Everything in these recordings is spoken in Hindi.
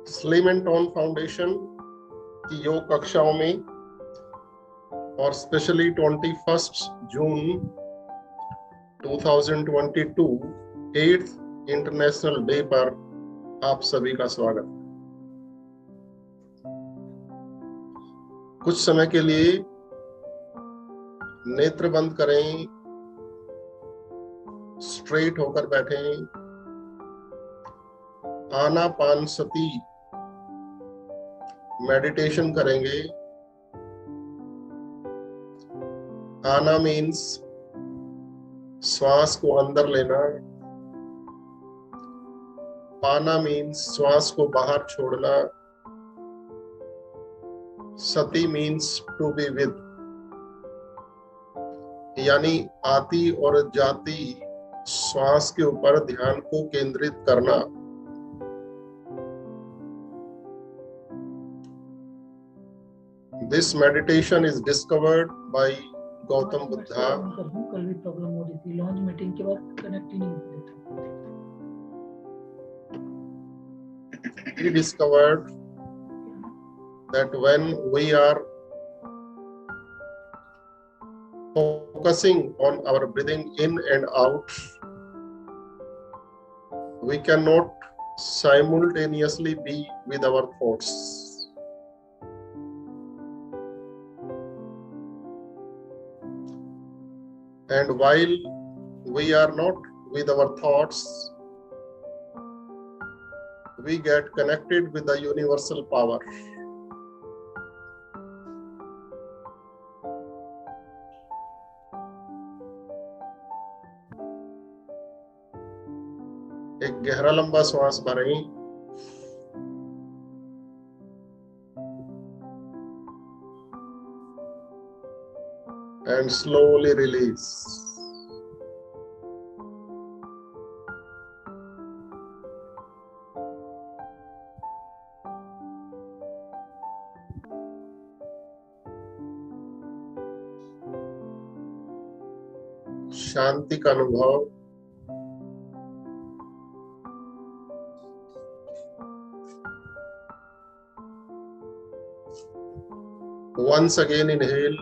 स्लिम एंड टोन फाउंडेशन की योग कक्षाओं में और स्पेशली 21 जून 2022 8th इंटरनेशनल डे पर आप सभी का स्वागत। कुछ समय के लिए नेत्र बंद करें, स्ट्रेट होकर बैठें, आनापानसति मेडिटेशन करेंगे। आना मीन्स श्वास को अंदर लेना, पाना मीन्स श्वास को बाहर छोड़ना, सति मीन्स टू बी विद, यानी आती और जाती श्वास के ऊपर ध्यान को केंद्रित करना। This meditation is discovered by Gautam Buddha. कल भी प्रॉब्लम हो रही थी, लॉन्च मीटिंग के बाद कनेक्ट ही नहीं हो रहा था। He discovered that when we are focusing on our breathing in and out, we cannot simultaneously be with our thoughts. And while we are not with our thoughts, we get connected with the universal power. एक गहरा लंबा श्वास भरें, and slowly release. शांति का अनुभव, once again inhale,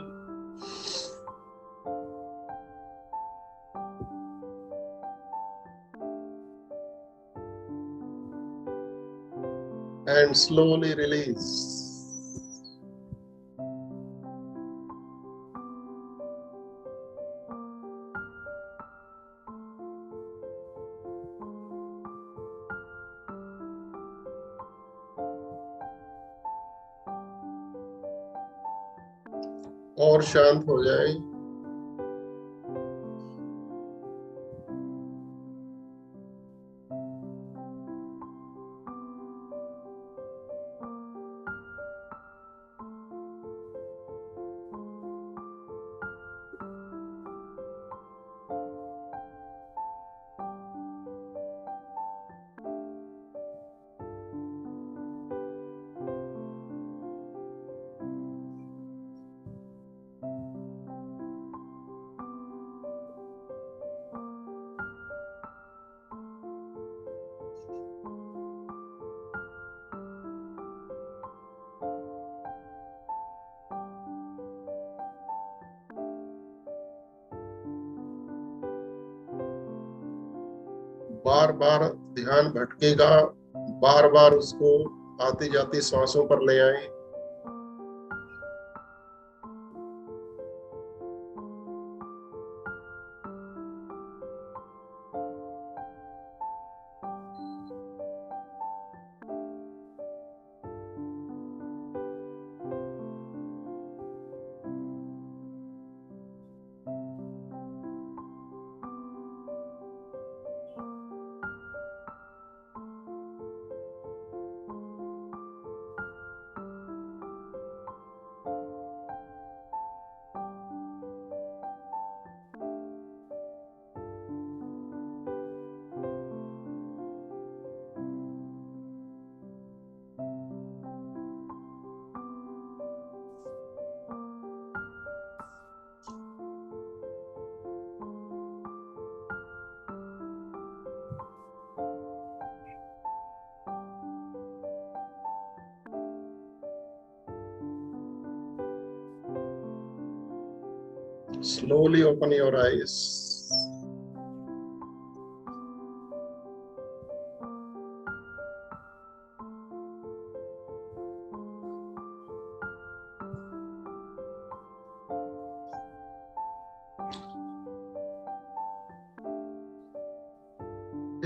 and slowly release. और शांत हो जाए। बार बार ध्यान भटकेगा, बार बार उसको आती जाती सांसों पर ले आए। Slowly open your eyes.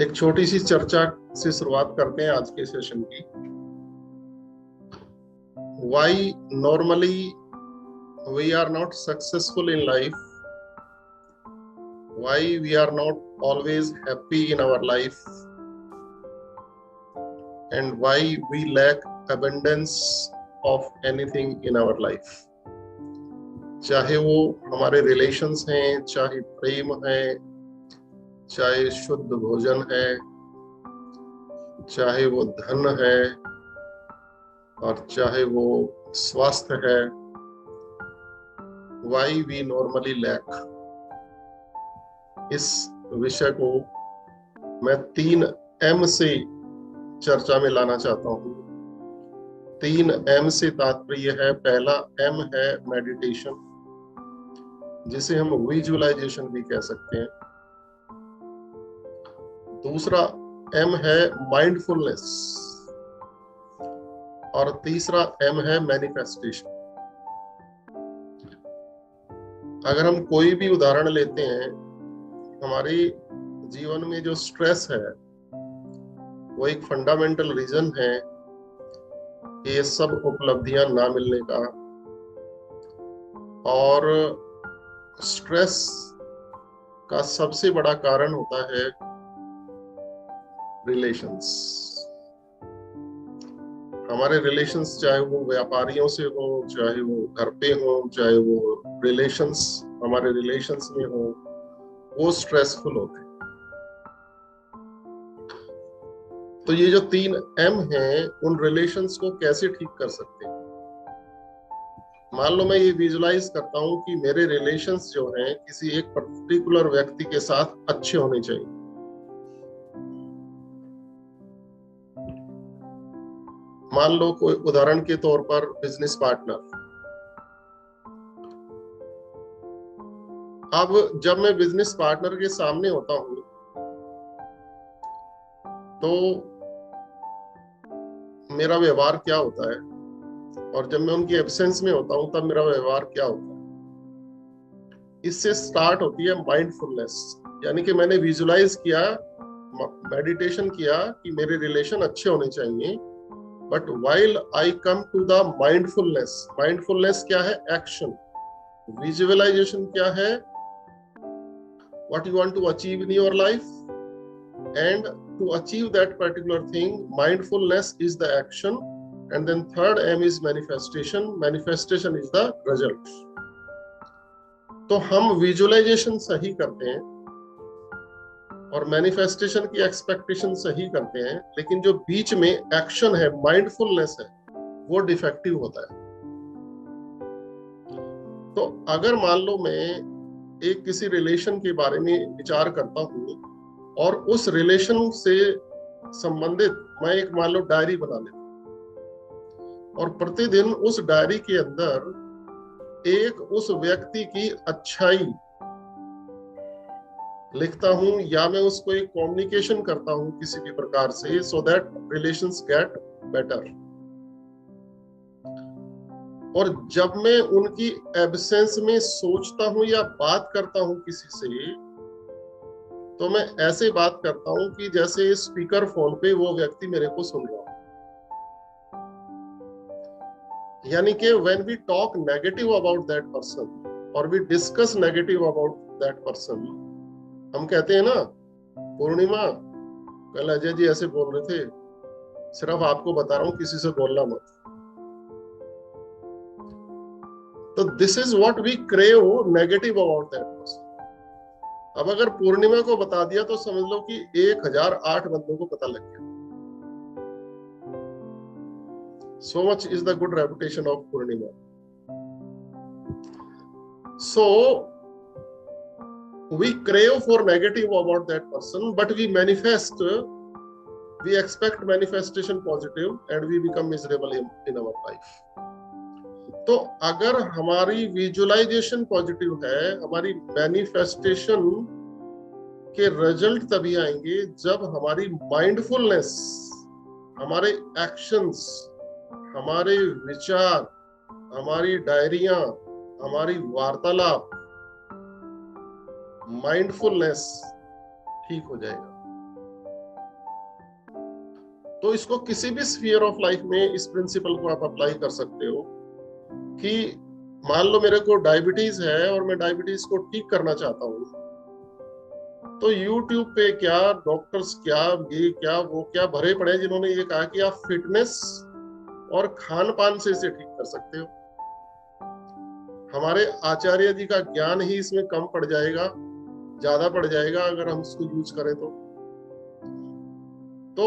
एक छोटी सी चर्चा से शुरुआत करते हैं आज के सेशन की. Why normally we are not successful in life? Why we are not always happy in our life? And why we lack abundance of anything in our life? चाहे वो हमारे रिलेशंस हैं, चाहे प्रेम है, चाहे शुद्ध भोजन है, चाहे वो धन है, और चाहे वो स्वास्थ्य है. Why we normally lack? इस विषय को मैं 3 M से चर्चा में लाना चाहता हूँ. 3 M से तात्पर्य है, पहला M है मेडिटेशन, जिसे हम विजुअलाइजेशन भी कह सकते हैं. दूसरा M है माइंडफुलनेस, और तीसरा M है मैनिफेस्टेशन. अगर हम कोई भी उदाहरण लेते हैं, हमारे जीवन में जो स्ट्रेस है वो एक फंडामेंटल रीजन है कि ये सब उपलब्धियां ना मिलने का. और स्ट्रेस का सबसे बड़ा कारण होता है रिलेशंस. हमारे रिलेशंस, चाहे वो व्यापारियों से हो, चाहे वो घर पे हो, चाहे वो रिलेशंस हमारे रिलेशंस में हो, वो स्ट्रेसफुल होते हैं. तो ये जो 3 M हैं, उन रिलेशंस को कैसे ठीक कर सकते हैं? मान लो मैं ये विजुलाइज करता हूं कि मेरे रिलेशंस जो हैं किसी एक पर्टिकुलर व्यक्ति के साथ अच्छे होने चाहिए. मान लो कोई उदाहरण के तौर पर बिजनेस पार्टनर. अब जब मैं बिजनेस पार्टनर के सामने होता हूं तो मेरा व्यवहार क्या होता है, और जब मैं उनकी एब्सेंस में होता हूं तब मेरा व्यवहार क्या होता है. इससे स्टार्ट होती है माइंडफुलनेस. यानी कि मैंने विजुलाइज किया, मेडिटेशन किया कि मेरे रिलेशन अच्छे होने चाहिए. But while I come to the mindfulness, mindfulness क्या है? एक्शन. विजुअलाइजेशन क्या है? What you want to achieve in your life, and to achieve that particular thing, mindfulness is the action. And then third M is manifestation. Manifestation is the result. तो हम विजुअलाइजेशन सही करते हैं और मैनिफेस्टेशन की एक्सपेक्टेशन सही करते हैं, लेकिन जो बीच में एक्शन है, माइंडफुलनेस है, वो डिफेक्टिव होता है. तो अगर मान लो मैं एक किसी रिलेशन के बारे में विचार करता हूँ और उस रिलेशन से संबंधित मैं एक मान लो डायरी बना लेता हूँ, और प्रतिदिन उस डायरी के अंदर एक उस व्यक्ति की अच्छाई लिखता हूं, या मैं उसको एक कम्युनिकेशन करता हूं किसी भी प्रकार से, so that relations get better. और जब मैं उनकी एब्सेंस में सोचता हूं या बात करता हूं किसी से, तो मैं ऐसे बात करता हूं कि जैसे स्पीकर फोन पे वो व्यक्ति मेरे को सुन रहा हो. यानी कि when we talk negative about that person or we discuss negative about that person, हम कहते हैं ना, पूर्णिमा कल अजय जी ऐसे बोल रहे थे, सिर्फ आपको बता रहा हूं, किसी से बोलना मत. तो this is what we crave negative about that person. अब अगर पूर्णिमा को बता दिया तो समझ लो कि 1008 बंदों को पता लग गया. So much is the good reputation of Purnima. So we crave for negative about that person, but we manifest, we expect manifestation positive, and we become miserable in our life. तो अगर हमारी विजुअलाइजेशन पॉजिटिव है, हमारी मैनिफेस्टेशन के रिजल्ट तभी आएंगे जब हमारी माइंडफुलनेस, हमारे एक्शंस, हमारे विचार, हमारी डायरियां, हमारी वार्तालाप, माइंडफुलनेस ठीक हो जाएगा। तो इसको किसी भी स्फीयर ऑफ लाइफ में इस प्रिंसिपल को आप अप्लाई कर सकते हो कि मान लो मेरे को डायबिटीज है और मैं डायबिटीज को ठीक करना चाहता हूँ, तो YouTube पे क्या डॉक्टर्स क्या ये क्या वो क्या भरे पड़े हैं जिन्होंने ये कहा कि आप फिटनेस और खान पान से इसे ठीक कर सकते हो। हमारे आचार्य जी का ज्ञान ही इसमें कम पड़ जाएगा, ज्यादा पड़ जाएगा अगर हम इसको यूज करें तो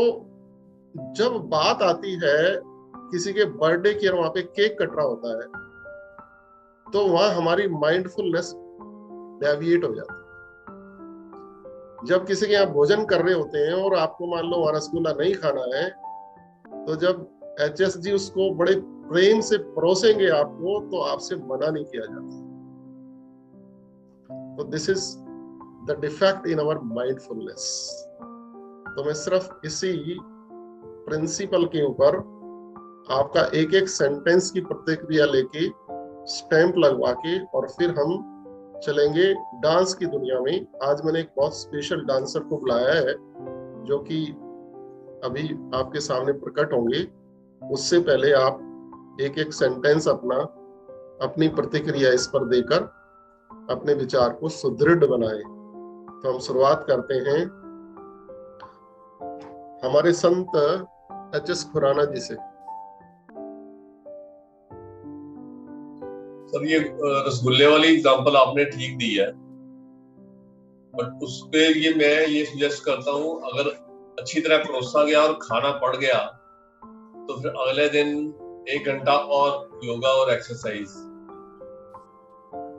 जब बात आती है किसी के बर्थडे की और वहां पे केक कट रहा होता है, तो वहां हमारी माइंडफुलनेस डेविएट हो जाती है। जब किसी के यहाँ भोजन कर रहे होते हैं और आपको मान लो वहां रसगुल्ला नहीं खाना है, तो जब HSG उसको बड़े प्रेम से परोसेंगे आपको, तो आपसे मना नहीं किया जाता। तो this is the defect in our mindfulness. तो मैं सिर्फ इसी प्रिंसिपल के ऊपर आपका एक एक सेंटेंस की प्रतिक्रिया लेके स्टैंप लगवा के और फिर हम चलेंगे डांस की दुनिया में। आज मैंने एक बहुत स्पेशल डांसर को बुलाया है जो कि अभी आपके सामने प्रकट होंगे। उससे पहले आप एक एक सेंटेंस अपनी प्रतिक्रिया इस पर देकर अपने विचार को सुदृढ़ बनाएं। तो हम शुरुआत करते हैं हमारे संत HS खुराना जी से। सर ये रसगुल्ले वाली एग्जांपल आपने ठीक दी है, बट उस पे मैं ये सजेस्ट करता हूँ, अगर अच्छी तरह परोसा गया और खाना पड़ गया तो फिर अगले दिन 1 घंटा और योगा और एक्सरसाइज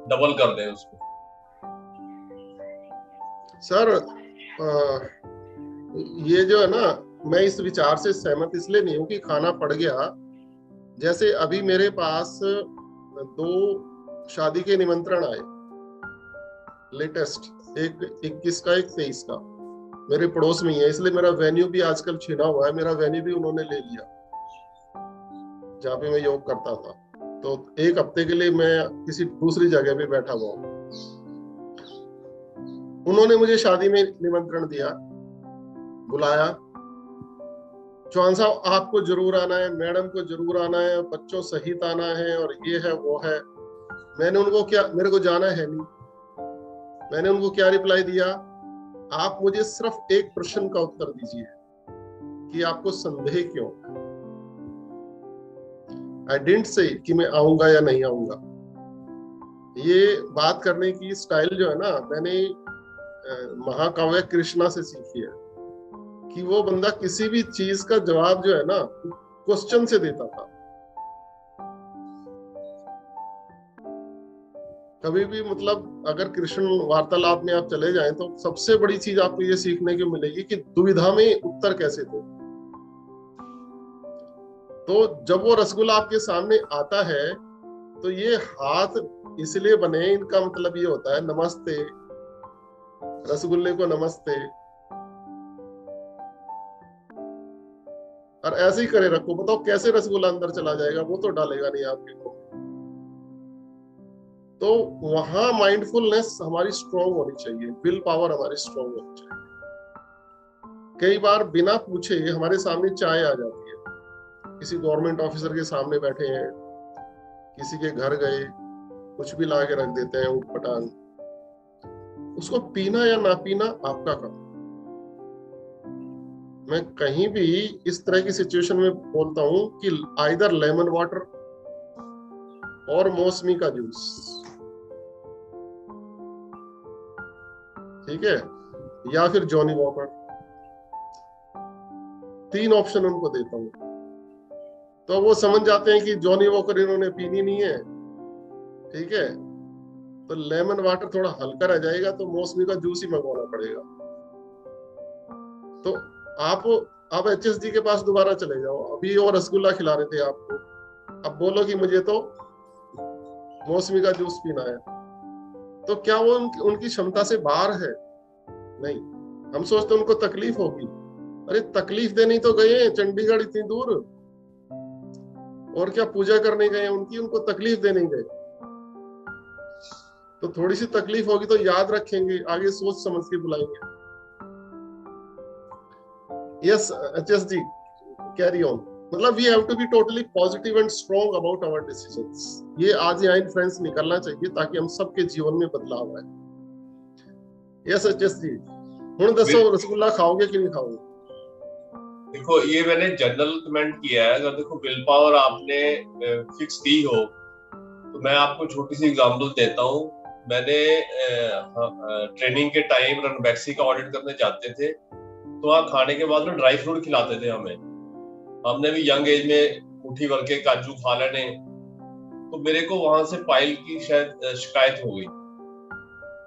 डबल कर दें उसको। सर ये जो है ना, मैं इस विचार से सहमत इसलिए नहीं हूं कि खाना पड़ गया। जैसे अभी मेरे पास 2 शादी के निमंत्रण आए लेटेस्ट, एक 21 का एक 23 का, मेरे पड़ोस में ही है। इसलिए मेरा वेन्यू भी आजकल छिना हुआ है, मेरा वेन्यू भी उन्होंने ले लिया जहाँ पे मैं योग करता था। तो 1 हफ्ते के लिए मैं किसी दूसरी जगह पे बैठा हुआ हूँ। उन्होंने मुझे शादी में निमंत्रण दिया, बुलाया, चौहान साहब आपको जरूर आना है, मैडम को जरूर आना है, बच्चों सहित आना है, और ये है वो है। मैंने उनको क्या, मेरे को जाना है नहीं, मैंने उनको क्या रिप्लाई दिया, आप मुझे सिर्फ एक प्रश्न का उत्तर दीजिए कि आपको संदेह क्यों। आई डिडंट से कि मैं आऊंगा या नहीं आऊंगा। ये बात करने की स्टाइल जो है ना, मैंने महाकाव्य कृष्णा से सीखी है कि वो बंदा किसी भी चीज का जवाब जो है ना क्वेश्चन से देता था। कभी भी मतलब अगर कृष्ण वार्तालाप में आप चले जाएं तो सबसे बड़ी चीज आपको ये सीखने को मिलेगी कि दुविधा में उत्तर कैसे दो। तो जब वो रसगुल्ला आपके सामने आता है तो ये हाथ इसलिए बने, इनका मतलब ये होता है नमस्ते, रसगुल्ले को नमस्ते, और ऐसे ही करे रखो। बताओ कैसे रसगुल्ला अंदर चला जाएगा, वो तो डालेगा नहीं आपके को। तो वहां माइंडफुलनेस हमारी स्ट्रांग होनी चाहिए, विल पावर हमारी स्ट्रांग होनी चाहिए। कई बार बिना पूछे हमारे सामने चाय आ जाती है, किसी गवर्नमेंट ऑफिसर के सामने बैठे हैं, किसी के घर गए, कुछ भी ला के रख देते हैं ऊटपटांग। उसको पीना या ना पीना आपका काम। मैं कहीं भी इस तरह की सिचुएशन में बोलता हूं कि आइदर लेमन वाटर और मौसमी का जूस, ठीक है, या फिर जॉनी वॉकर, 3 ऑप्शन उनको देता हूं। तो वो समझ जाते हैं कि जॉनी वॉकर इन्होंने पीनी नहीं है, ठीक है, तो लेमन वाटर थोड़ा हल्का रह जाएगा, तो मौसमी का जूस ही मंगवाना पड़ेगा। तो आप HSG के पास दोबारा चले जाओ, अभी वो रसगुल्ला खिला रहे थे आपको, अब बोलो कि मुझे तो मौसमी का जूस पीना है, तो क्या वो उनकी क्षमता से बाहर है? नहीं। हम सोचते उनको तकलीफ होगी, अरे तकलीफ देने तो गए हैं चंडीगढ़ इतनी दूर, और क्या पूजा करने गए उनकी, उनको तकलीफ देने गए। तो थोड़ी सी तकलीफ होगी तो याद रखेंगे, आगे सोच समझ के बुलाएंगे। Yes HS ji, carry on. मतलब we have to be totally positive and strong about our decisions. ये आज यहाँ इन्फ्लुएंस निकलना चाहिए ताकि हम सबके जीवन में बदलाव आए। यस एचएस जी, हुण दसो रसगुल्ला खाओगे कि नहीं खाओगे? देखो ये मैंने जनरल कमेंट किया है। अगर देखो विल पावर आपने फिक्स दी हो, तो मैं आपको छोटी सी एग्जांपल देता हूँ। मैंने ट्रेनिंग के टाइम रनबैक्सी का ऑडिट करने जाते थे, तो वहाँ खाने के बाद ना ड्राई फ्रूट खिलाते थे हमें। हमने भी यंग एज में मुट्ठी भर के काजू खा लेने, तो मेरे को वहां से पाइल की शायद शिकायत हो गई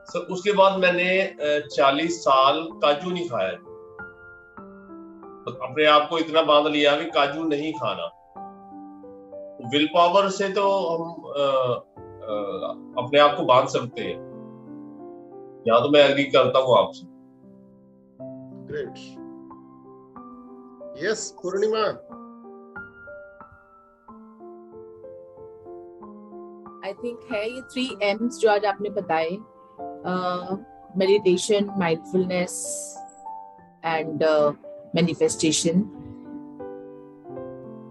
सर। उसके बाद मैंने 40 साल काजू नहीं खाया, अपने आप को इतना बांध लिया कि काजू नहीं खाना। विल पावर से तो हम अपने आप को बांध सकते हैं, यहाँ तो मैं एग्री करता हूँ आपसे। Great. Yes Purnima. I think है ये 3 M's जो आज आपने बताए, मेडिटेशन, माइंडफुलनेस एंड मैनिफेस्टेशन।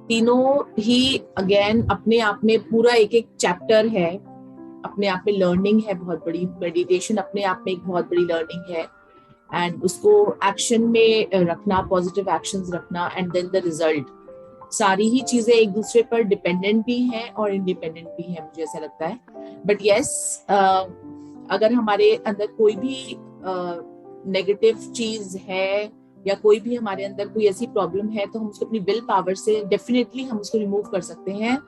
तीनों ही अगेन अपने आप में पूरा एक एक चैप्टर है, अपने आप में लर्निंग है बहुत बड़ी। मेडिटेशन अपने आप में एक बहुत बड़ी लर्निंग है, एंड उसको एक्शन में रखना, पॉजिटिव एक्शंस रखना, एंड देन द रिजल्ट। सारी ही चीजें एक दूसरे पर डिपेंडेंट भी हैं और इंडिपेंडेंट भी हैं, मुझे ऐसा लगता है। बट यस, अगर हमारे अंदर कोई भी नेगेटिव चीज है या कोई भी हमारे अंदर कोई ऐसी प्रॉब्लम है, तो हम उसको अपनी विल पावर से डेफिनेटली हम उसको रिमूव कर सकते हैं।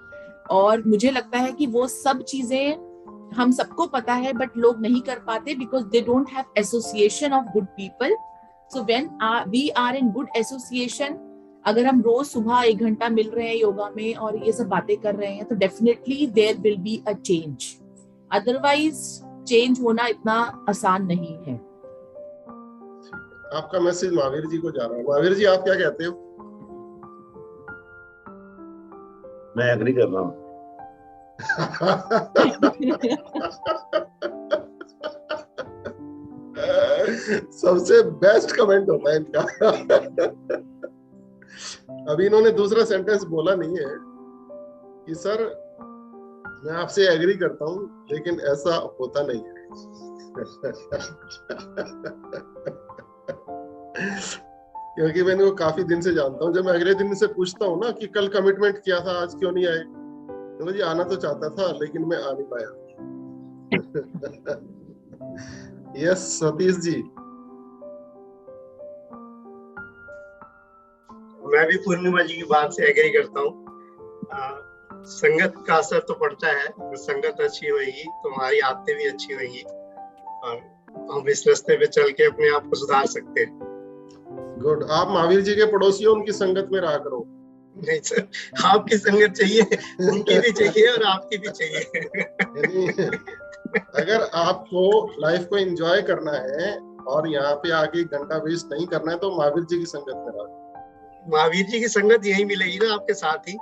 और मुझे लगता है कि वो सब चीजें हम सबको पता है, बट लोग नहीं कर पाते because they don't have association of good people. So when we are in good association, अगर हम रोज सुबह 1 घंटा मिल रहे हैं योगा में और ये सब बातें कर रहे हैं, तो definitely there will be a change. Otherwise change होना इतना आसान नहीं है। आपका मैसेज महावीर जी को जा रहा है। महावीर जी आप क्या कहते हो? मैं एग्री कर रहा हूँ। सबसे बेस्ट कमेंट होता है इनका। अभी इन्होंने दूसरा सेंटेंस बोला नहीं है कि सर मैं आपसे एग्री करता हूं, लेकिन ऐसा होता नहीं है। क्योंकि मैं इनको काफी दिन से जानता हूँ। जब मैं अगले दिन से पूछता हूँ ना कि कल कमिटमेंट किया था, आज क्यों नहीं आए, तो जी आना तो चाहता था लेकिन मैं आ नहीं पाया। यस सतीश जी। मैं भी पूर्णिमा जी की बात से एग्री करता हूँ। संगत का असर तो पड़ता है। तो संगत अच्छी होगी तो हमारी आदतें भी अच्छी होंगी और हम इस रास्ते पे चल के अपने आप को सुधार सकते हैं। गुड। आप महावीर जी के पड़ोसी हो, उनकी संगत में रहा करो। नहीं सर, आपकी संगत चाहिए, उनकी भी चाहिए और आपकी भी चाहिए। अगर आपको लाइफ को एंजॉय करना है और यहाँ पे आके 1 घंटा वेस्ट नहीं करना है, तो महावीर जी की संगत में रहो। महावीर जी की संगत यही मिलेगी ना आपके साथ ही।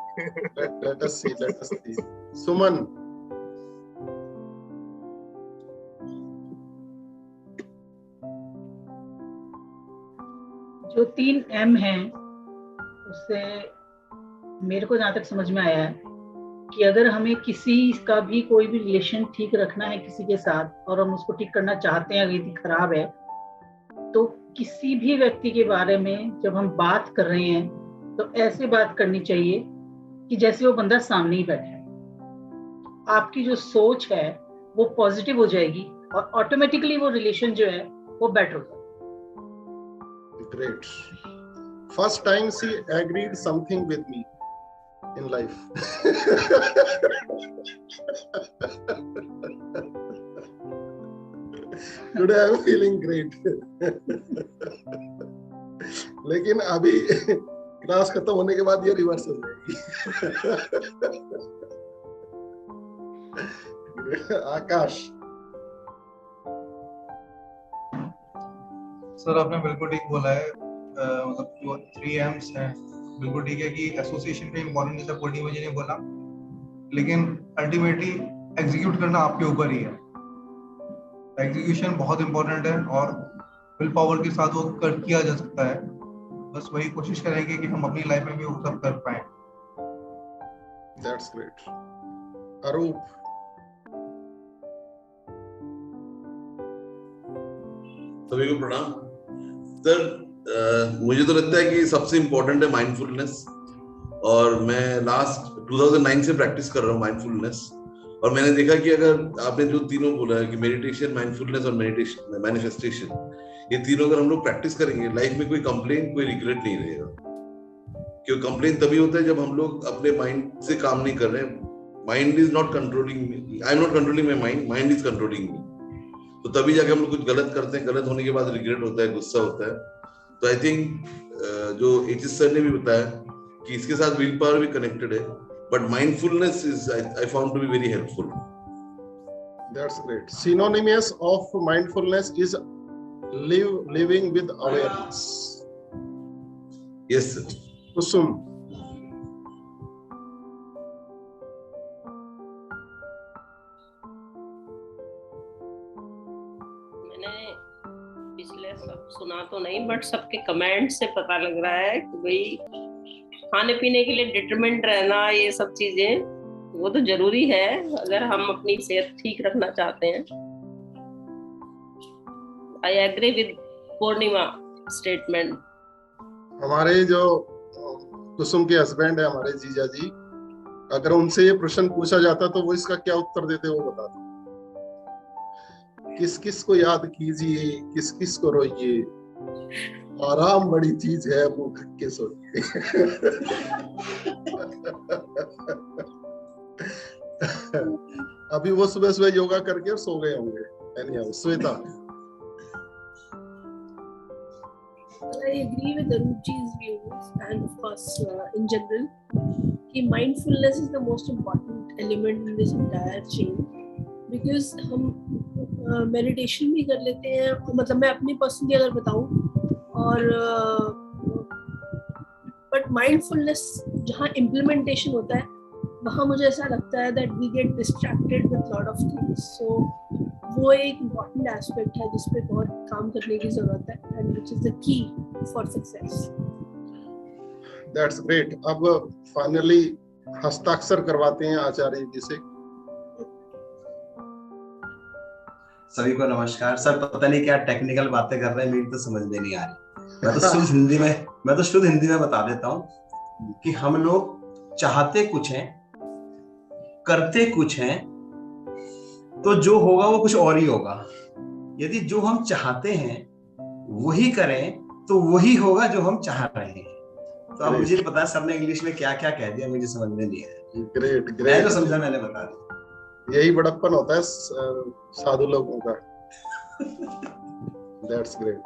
Let us see. सुमन। जो 3 M हैं, उससे मेरे को जहाँ तक समझ में आया है कि अगर हमें किसी का भी कोई भी रिलेशन ठीक रखना है किसी के साथ और हम उसको ठीक करना चाहते हैं, अगर यदि खराब है, तो किसी भी व्यक्ति के बारे में जब हम बात कर रहे हैं तो ऐसे बात करनी चाहिए कि जैसे वो बंदा सामने ही बैठा है। आपकी जो सोच है वो पॉजिटिव हो जाएगी और ऑटोमेटिकली वो रिलेशन जो है वो बेटर हो जाएगा। Great. First time she agreed something with me in life. Today I am feeling great. लेकिन अभी क्लास खत्म होने के बाद ये रिवर्स हो जाएगी। आकाश। सर आपने बिल्कुल ठीक बोला है, मतलब जो 3 M's हैं बिल्कुल ठीक है कि एसोसिएशन का इम्पोर्टेंट जैसा पूर्णिमा जी ने बोला, लेकिन अल्टीमेटली एग्जीक्यूट करना आपके ऊपर ही है। एग्जीक्यूशन बहुत इम्पोर्टेंट है और विल पावर के साथ वो किया जा सकता है। बस वही कोशिश करेंगे कि हम अपनी लाइफ में भी वो सब कर पाए। That's great. अरूप। सभी को प्रणाम सर। मुझे तो लगता है कि सबसे इम्पोर्टेंट है माइंडफुलनेस, और मैं लास्ट 2009 से प्रैक्टिस कर रहा हूँ माइंडफुलनेस। और मैंने देखा कि अगर आपने जो तीनों बोला है कि मेडिटेशन, माइंडफुलनेस और मेडिटेशन मैनिफेस्टेशन, ये तीनों अगर हम लोग प्रैक्टिस करेंगे, लाइफ में कोई कंप्लेन, कोई रिग्रेट नहीं रहेगा। क्योंकि कंप्लेन तभी होता है जब हम लोग अपने माइंड से काम नहीं कर रहे हैं। Mind is not controlling me, I am not controlling my mind, mind is controlling me. तो तभी जाके हम लोग कुछ गलत करते हैं, गलत होने के बाद रिग्रेट होता है, गुस्सा होता है। तो आई थिंक जो एचएस सर ने भी बताया कि इसके साथ विल पावर भी कनेक्टेड है, but mindfulness is I found to be very helpful. That's great. Synonymous of mindfulness is living with awareness. Yes sir. कुसुम। मैंने पिछले सब सुना तो नहीं, बट सबके कमेंट से पता लग रहा है कि भाई खाने पीने के लिए डिटरमिनेंट रहना, ये सब चीजें वो तो जरूरी है अगर हम अपनी सेहत ठीक रखना चाहते हैं। I agree with Purnima statement. हमारे जो कुसुम के हस्बैंड है, हमारे जीजा जी, अगर उनसे ये प्रश्न पूछा जाता तो वो इसका क्या उत्तर देते, वो बताते। किस किस को याद कीजिए, किस किस को रोइए, आराम बड़ी चीज है, वो ढक के सोइए। अभी वो सुबह सुबह योगा करके और सो गए होंगे। Shweta. I agree with Arupji's views and of course in general कि mindfulness is the most important element in this entire chain, because हम meditation भी कर लेते हैं, मतलब मैं अपनी पर्सनली अगर बताऊं, और but mindfulness जहाँ implementation होता है वहाँ मुझे ऐसा लगता है that we get distracted with lot of things, so वो एक important aspect है जिस पे बहुत काम करने की जरूरत है, and which is the key for success. That's great. अब फाइनली हस्ताक्षर करवाते हैं आचार्य जी से। सभी को नमस्कार। सर पता नहीं क्या टेक्निकल बातें कर रहे हैं, मेरी तो समझ में नहीं आ रही। मैं तो शुद्ध हिंदी में बता देता हूँ कि हम लोग चाहते कुछ हैं, करते कुछ हैं, तो जो होगा वो कुछ और ही होगा। यदि जो हम चाहते हैं वही करें तो वही होगा जो हम चाह रहे हैं। तो अब मुझे पता है सर ने इंग्लिश में क्या क्या कह दिया, मुझे समझ में नहीं आया। Great great. मैं जो समझा मैंने बता दिया। यही बड़प्पन होता है साधु लोगों का। That's great.